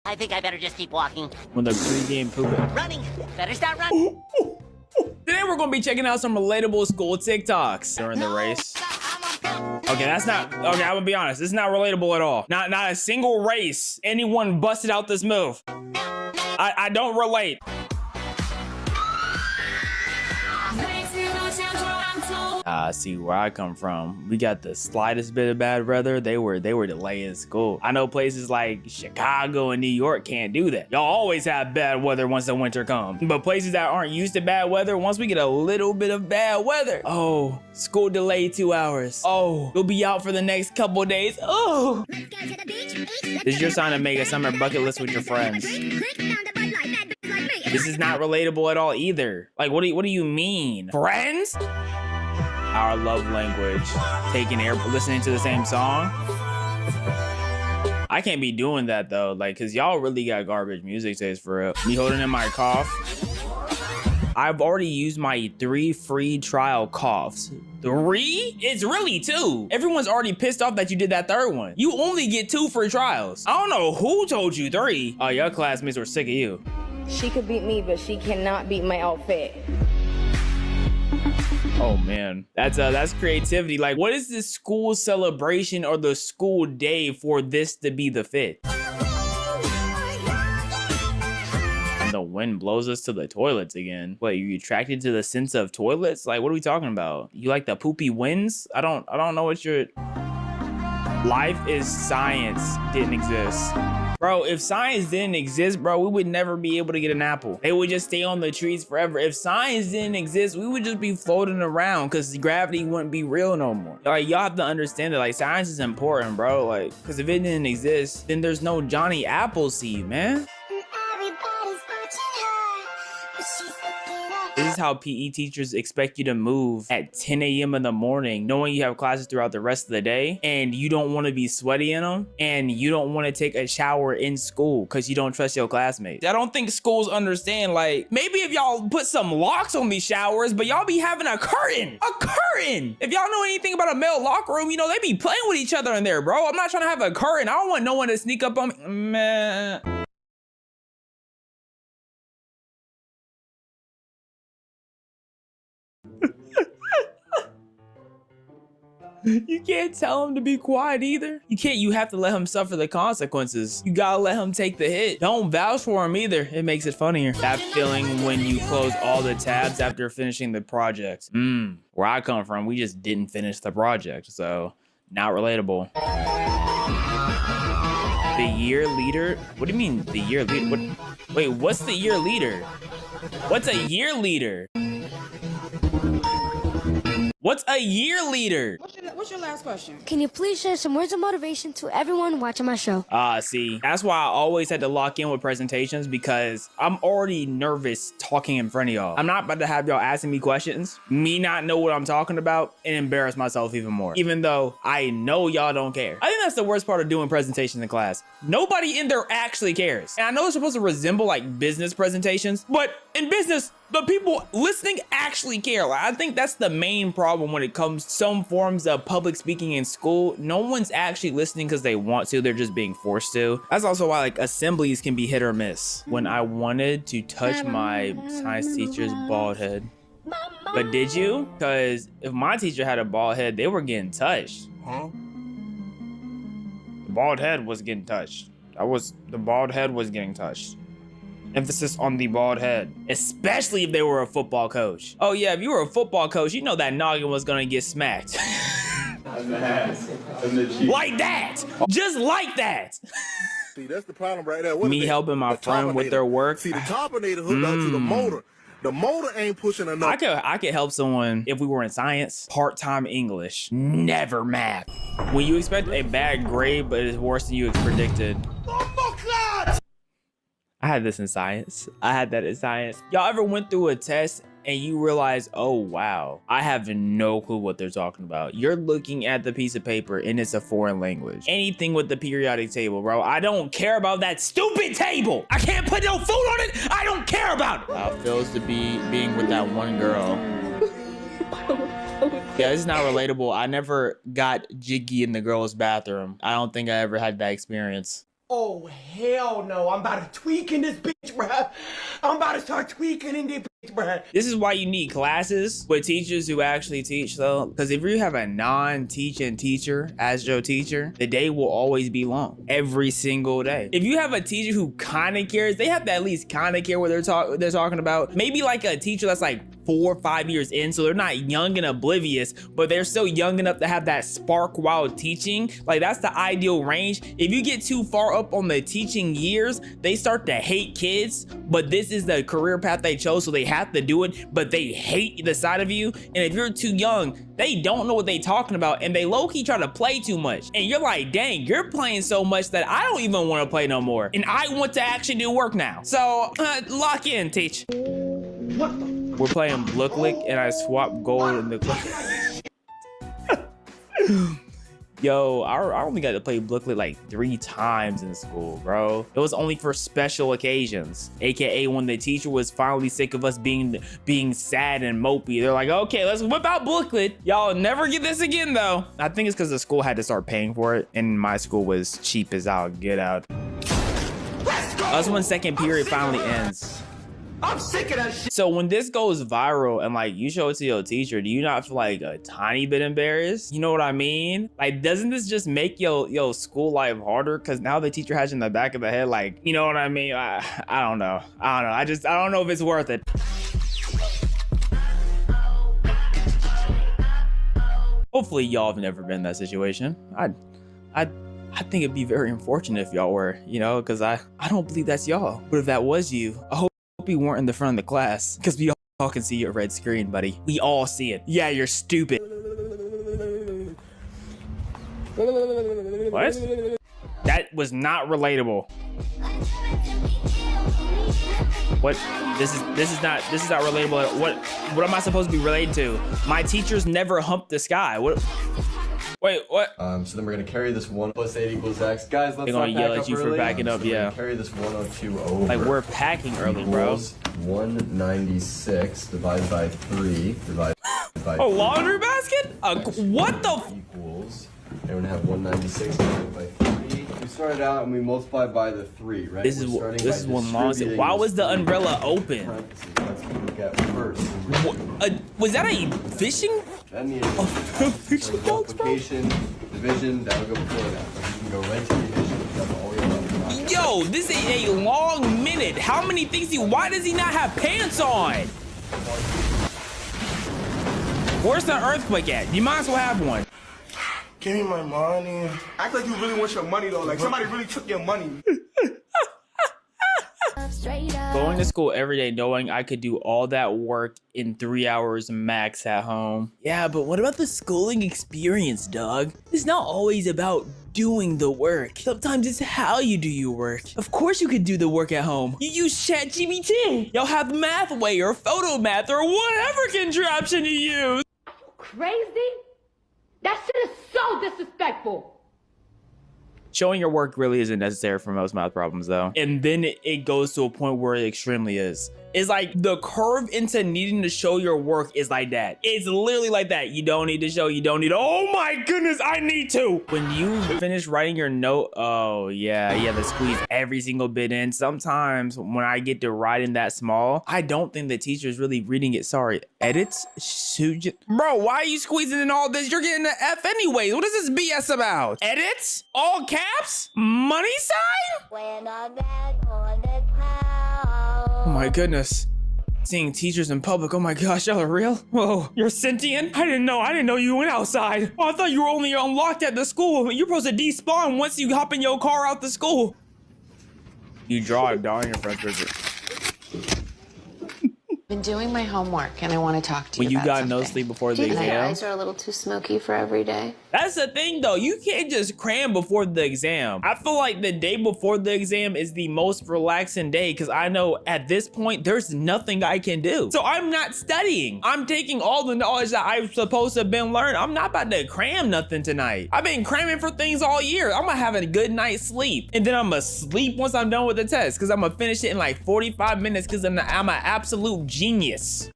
I think I better just keep walking. When the pregame poop. Running! Better start running! Today we're gonna be checking out some relatable school TikToks during the race. Okay, that's not, okay, I'm gonna be honest, this is not relatable at all. Not a single race anyone busted out this move. I don't relate. See where I come from. We got the slightest bit of bad weather. They were delaying school. I know places like Chicago and New York can't do that. Y'all always have bad weather once the winter comes. But places that aren't used to bad weather, once we get a little bit of bad weather, oh, school delayed 2 hours. Oh, you'll be out for the next couple of days. Oh. This is your sign to make a summer bucket list with your friends. This is not relatable at all either. Like, what do you mean? Friends? Our love language. Taking air, listening to the same song. I can't be doing that though, like, cause y'all really got garbage music taste for real. Me holding in my cough. I've already used my 3 free trial coughs. 3? It's really 2. Everyone's already pissed off that you did that 3rd one. You only get 2 free trials. I don't know who told you 3. Oh, your classmates were sick of you. She could beat me, but she cannot beat my outfit. Oh man, that's creativity. Like, what is the school celebration or the school day for this to be the fit? And the wind blows us to the toilets again. Wait, you attracted to the sense of toilets? Like, what are we talking about? You like the poopy winds? I don't know what your life is. Science didn't exist. Bro, if science didn't exist, bro, we would never be able to get an apple. They would just stay on the trees forever. If science didn't exist, we would just be floating around because gravity wouldn't be real no more. Like, y'all have to understand that, like, science is important, bro. Like, because if it didn't exist, then there's no Johnny Appleseed, man. This is how PE teachers expect you to move at 10 a.m. in the morning, knowing you have classes throughout the rest of the day, and you don't want to be sweaty in them, and you don't want to take a shower in school because you don't trust your classmates. I don't think schools understand, like, maybe if y'all put some locks on these showers, but y'all be having a curtain. A curtain! If y'all know anything about a male locker room, you know, they be playing with each other in there, bro. I'm not trying to have a curtain. I don't want no one to sneak up on me. Man. You can't tell him to be quiet either. You have to let him suffer the consequences. You gotta let him take the hit. Don't vouch for him either. It makes it funnier. That feeling when you close all the tabs after finishing the project. Where I come from, we just didn't finish the project, so not relatable. The year leader? What do you mean the year leader? Wait, what's the year leader? What's a year leader? What's a year leader? What's your last question? Can you please share some words of motivation to everyone watching my show? See, that's why I always had to lock in with presentations because I'm already nervous talking in front of y'all. I'm not about to have y'all asking me questions, me not know what I'm talking about, and embarrass myself even more, even though I know y'all don't care. I think that's the worst part of doing presentations in class. Nobody in there actually cares. And I know it's supposed to resemble like business presentations, but in business, the people listening actually care. Like, I think that's the main problem when it comes to some forms of public speaking in school. No one's actually listening because they want to, they're just being forced to. That's also why like assemblies can be hit or miss. When I wanted to touch my science teacher's bald head. But did you? Because if my teacher had a bald head, they were getting touched. Huh? The bald head was getting touched. The bald head was getting touched. Emphasis on the bald head, especially if they were a football coach. Oh yeah, if you were a football coach, you know that noggin was gonna get smacked. Like that, just like that. See, that's the problem right there. Me helping my friend with their work. See, the carbonator hooked up to the motor. The motor ain't pushing enough. I could help someone if we were in science, part-time English, never math. When you expect a bad grade, but it's worse than you predicted. I had this in science. I had that in science. Y'all ever went through a test and you realize, oh wow, I have no clue what they're talking about. You're looking at the piece of paper and it's a foreign language. Anything with the periodic table, bro. I don't care about that stupid table. I can't put no food on it. I don't care about it. How it feels to be being with that one girl. Yeah, this is not relatable. I never got jiggy in the girl's bathroom. I don't think I ever had that experience. Oh, hell no. I'm about to tweak in this bitch, bruh. I'm about to start tweaking in this bitch, bruh. This is why you need classes with teachers who actually teach though. Because if you have a non-teaching teacher as your teacher, the day will always be long. Every single day. If you have a teacher who kind of cares, they have to at least kind of care what they're talking about. Maybe like a teacher that's like 4 or 5 years in, so they're not young and oblivious, but they're still young enough to have that spark while teaching. Like that's the ideal range. If you get too far up on the teaching years, they start to hate kids, but this is the career path they chose, so they have to do it, but they hate the side of you. And if you're too young, they don't know what they talking about, and they low-key try to play too much. And you're like, dang, you're playing so much that I don't even want to play no more. And I want to actually do work now. So lock in, teach. What the? We're playing Blooklick, and I swap gold in the Yo, I only got to play Blooklick like 3 times in school, bro. It was only for special occasions, aka when the teacher was finally sick of us being sad and mopey. They're like, okay, let's whip out Blooklick. Y'all never get this again, though. I think it's because the school had to start paying for it, and my school was cheap as I'll get out. That's when second period finally ends. I'm sick of that shit. So when this goes viral and like you show it to your teacher, do you not feel like a tiny bit embarrassed? You know what I mean? Like, doesn't this just make your school life harder? Cause now the teacher has you in the back of the head, like, you know what I mean? I don't know. I don't know if it's worth it. Hopefully y'all have never been in that situation. I think it'd be very unfortunate if y'all were, you know, cause I don't believe that's y'all. But if that was you, I hope you weren't in the front of the class, because we all can see your red screen, buddy. We all see it. Yeah, you're stupid. What? That was not relatable. What? This is not relatable. What am I supposed to be related to? My teachers never humped the sky. What? Wait, what? So then we're gonna carry this 1 + 8 = X. Guys, let's They're gonna not yell pack at up you for early. backing up, So we're yeah. gonna carry this 102 over. Like, we're packing early, bro. Equals 196 divided by 3 divided by A laundry basket? What the? equals. And we're gonna have 196 divided by 3. We started out and we multiplied by the 3, right? This is one long. Why was the umbrella open? Let's look at first. Was that a fishing? That means Fishing box, bro? multiplication, division, that'll go before that. You can go right to the addition. That's all we have. Yo, this is a long minute. How many things why does he not have pants on? Where's the earthquake at? You might as well have one. Give me my money. Act like you really want your money, though. Like somebody really took your money. Going to school every day knowing I could do all that work in 3 hours max at home. Yeah, but what about the schooling experience, dog? It's not always about doing the work. Sometimes it's how you do your work. Of course you could do the work at home. You use ChatGPT. Y'all have MathWay or PhotoMath or whatever contraption you use. Crazy? That shit is so disrespectful. Showing your work really isn't necessary for most math problems though. And then it goes to a point where it extremely is. It's like the curve into needing to show your work is like that. It's literally like that. You don't need to show, oh my goodness, I need to. When you finish writing your note, oh yeah, you have to squeeze every single bit in. Sometimes when I get to writing that small, I don't think the teacher is really reading it. Sorry, edits? Bro, why are you squeezing in all this? You're getting an F anyways. What is this BS about? Edits? All caps? Money sign? When I'm back on the cloud. Oh my goodness. Seeing teachers in public, oh my gosh, y'all are real? Whoa, you're sentient? I didn't know you went outside. Oh, I thought you were only unlocked at the school. You're supposed to despawn once you hop in your car out the school. You drive down your front visit. Been doing my homework and I want to talk to you When you about got something. no sleep before the And your exam. eyes are a little too smoky for every day. That's the thing though, you can't just cram before the exam. I feel like the day before the exam is the most relaxing day because I know at this point there's nothing I can do. So I'm not studying. I'm taking all the knowledge that I'm supposed to have been learned. I'm not about to cram nothing tonight. I've been cramming for things all year. I'm gonna have a good night's sleep and then I'm gonna sleep once I'm done with the test because I'm gonna finish it in like 45 minutes because I'm an absolute genius.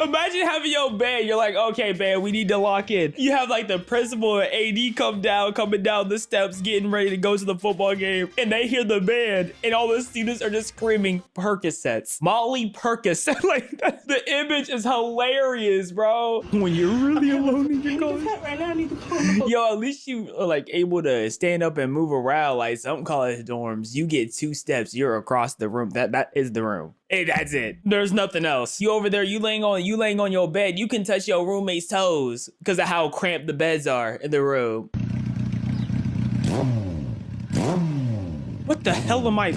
Imagine having your band. You're like, okay, band, we need to lock in. You have like the principal and AD coming down the steps, getting ready to go to the football game, and they hear the band, and all the students are just screaming Percocets, Molly Percocet. Like the image is hilarious, bro. When you're really alone in your college. Yo, at least you are like able to stand up and move around. Like some college dorms, you get 2 steps, you're across the room. That is the room. Hey, that's it. There's nothing else. You over there, you laying on your bed. You can touch your roommate's toes because of how cramped the beds are in the room. What the hell am I?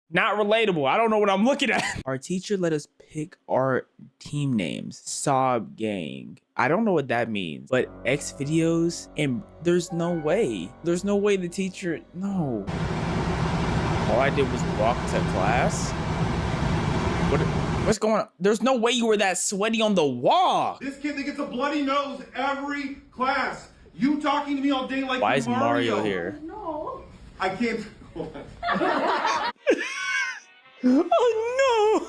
Not relatable. I don't know what I'm looking at. Our teacher let us pick our team names. Sob Gang. I don't know what that means, but X videos, and there's no way. There's no way the teacher, no. All I did was walk to class. What's going on? There's no way you were that sweaty on the walk. This kid that gets a bloody nose every class. You talking to me all day like Why is Mario here? No. I can't. Oh no!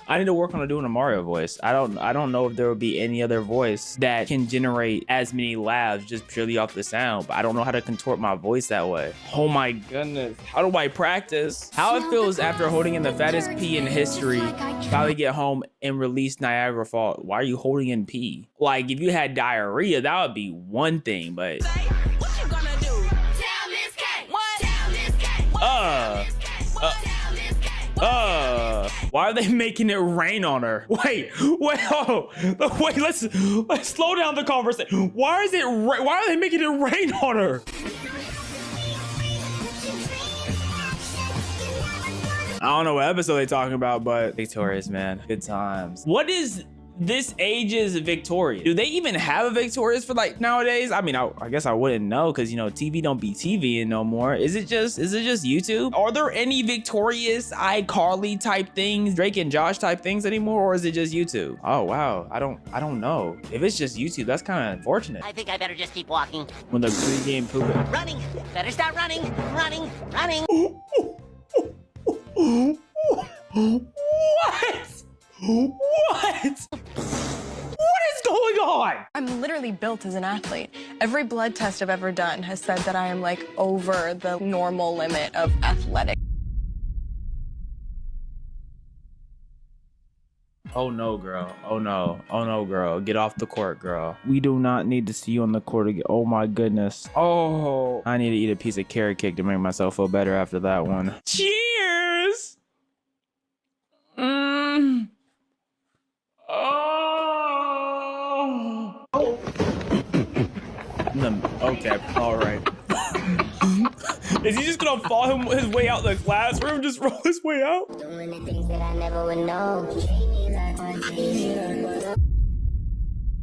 I need to work on doing a Mario voice. I don't know if there would be any other voice that can generate as many laughs just purely off the sound, but I don't know how to contort my voice that way. Oh my goodness. How do I practice? How it feels after holding in the fattest pee in history, finally get home and release Niagara Falls. Why are you holding in pee? Like if you had diarrhea, that would be one thing, but why are they making it rain on her? Wait, let's slow down the conversation. Why are they making it rain on her? I don't know what episode they're talking about, but Victorious, man, good times. What is this age's Victorious? Do they even have a Victorious for like nowadays? I mean, I guess I wouldn't know because you know TV don't be TVing no more. Is it just YouTube? Are there any Victorious, iCarly type things, Drake and Josh type things anymore, or is it just YouTube? Oh wow, I don't know. If it's just YouTube, that's kind of unfortunate. I think I better just keep walking. When the pregame pooping. Running. Better start running. Running. What? What is going on? I'm literally built as an athlete. Every blood test I've ever done has said that I am like over the normal limit of athletic. Oh no, girl. Oh no. Oh no, girl. Get off the court, girl. We do not need to see you on the court again. Oh my goodness. Oh, I need to eat a piece of carrot cake to make myself feel better after that one. Cheers. Oh. Okay, all right. Is he just gonna follow his way out the classroom? Just roll his way out? Doing the things that I never would know.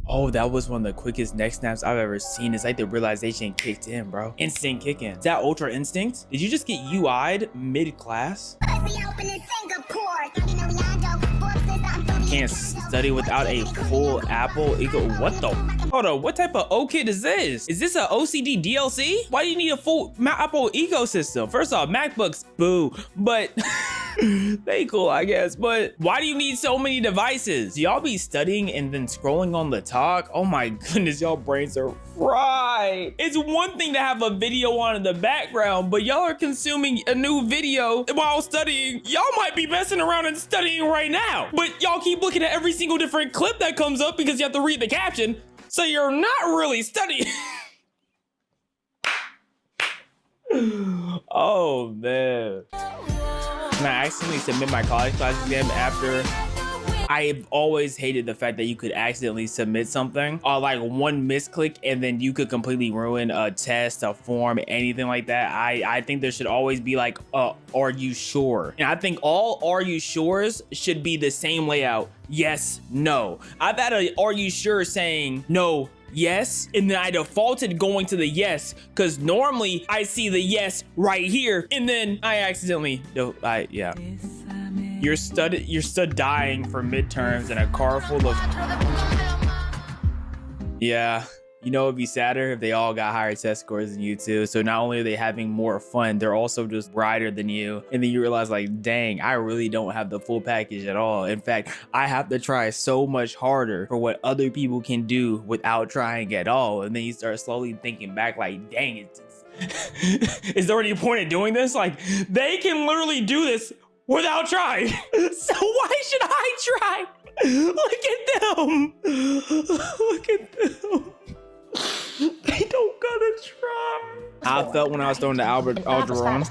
Oh, that was one of the quickest neck snaps I've ever seen. It's like the realization kicked in, bro. Instinct kick in. Is that Ultra Instinct? Did you just get UI'd mid-class? Can't study without a full Apple eco. What the? Hold on, what type of O kid is this? Is this a OCD DLC? Why do you need a full Apple ecosystem? First off, MacBooks, boo. But they cool, I guess. But why do you need so many devices? Do y'all be studying and then scrolling on the talk? Oh my goodness, y'all brains are fried. It's one thing to have a video on in the background, but y'all are consuming a new video while studying. Y'all might be messing around and studying right now, but y'all keep looking at every single different clip that comes up because you have to read the caption. So you're not really studying. Oh man. And I accidentally submit my college class exam after. I've always hated the fact that you could accidentally submit something or like one misclick and then you could completely ruin a test, a form, anything like that. I think there should always be like, are you sure? And I think all are you sures should be the same layout. Yes, no. I've had a are you sure saying no, yes, and then I defaulted going to the yes because normally I see the yes right here and then I accidentally yeah. You're dying for midterms in a car full of yeah, You know, it'd be sadder if they all got higher test scores than you too. So not only are they having more fun, they're also just brighter than you. And then you realize like, dang, I really don't have the full package at all. In fact, I have to try so much harder for what other people can do without trying at all. And then you start slowly thinking back like, dang, is there any point in doing this? Like, they can literally do this without trying. So why should I try? Look at them. Look at them. They don't gotta try. I felt when I was throwing the Algebra 1.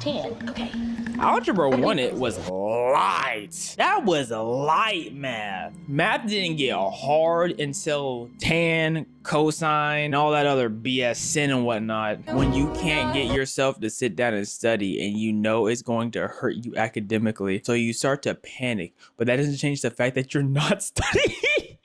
Okay. Algebra 1, it was light. That was light math. Math didn't get hard until tan, cosine, and all that other BS, sin and whatnot. When you can't get yourself to sit down and study and you know it's going to hurt you academically, so you start to panic. But that doesn't change the fact that you're not studying.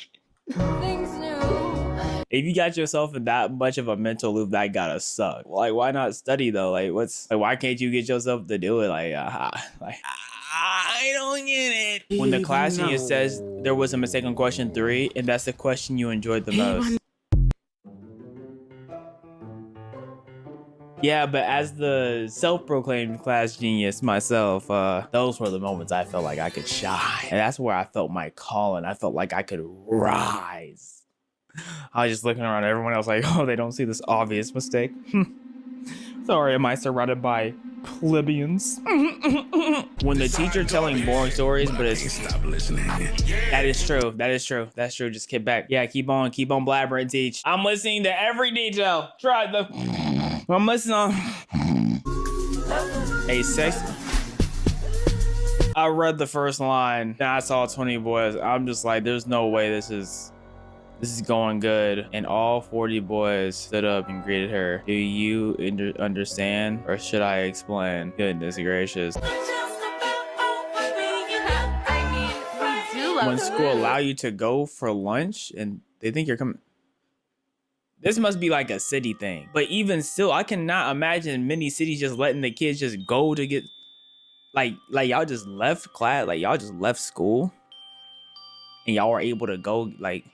If you got yourself in that much of a mental loop, that gotta suck. Like, why not study though? Like, why can't you get yourself to do it? Like, I don't get it. When the class teacher says there was a mistake on question 3, and that's the question you enjoyed the most. Yeah, but as the self-proclaimed class genius myself, those were the moments I felt like I could shine. And that's where I felt my calling. I felt like I could rise. I was just looking around at everyone else like, oh, they don't see this obvious mistake. Sorry, am I surrounded by plebeians? When the teacher telling boring stories, but it's stop listening. That is true. That is true. That's true. Just get back. Yeah, keep on blabbering and teach. I'm listening to every detail. I'm listening on a sex. I read the first line and I saw 20 boys. I'm just like, there's no way this is going good. And all 40 boys stood up and greeted her. Do you understand, or should I explain? Goodness gracious. When school allow you to go for lunch and they think you're coming. This must be like a city thing. But even still, I cannot imagine many cities just letting the kids just go to get, like y'all just left class, like y'all just left school and y'all were able to go, like,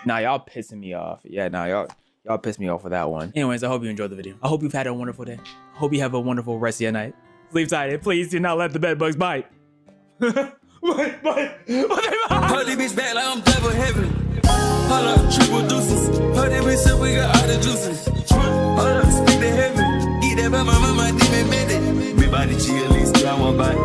nah, y'all pissing me off. Yeah, nah, y'all pissed me off for that one. Anyways, I hope you enjoyed the video. I hope you've had a wonderful day. I hope you have a wonderful rest of your night. Sleep tight and please do not let the bed bugs bite. Bite. Hold this bitch back like I'm double heavy. Hold up, triple deuces. Hold that bitch up, we got all the juices. Hold up, speak the heaven. Eat that by my mama, demon minute. Me body chill, at least I won't bite.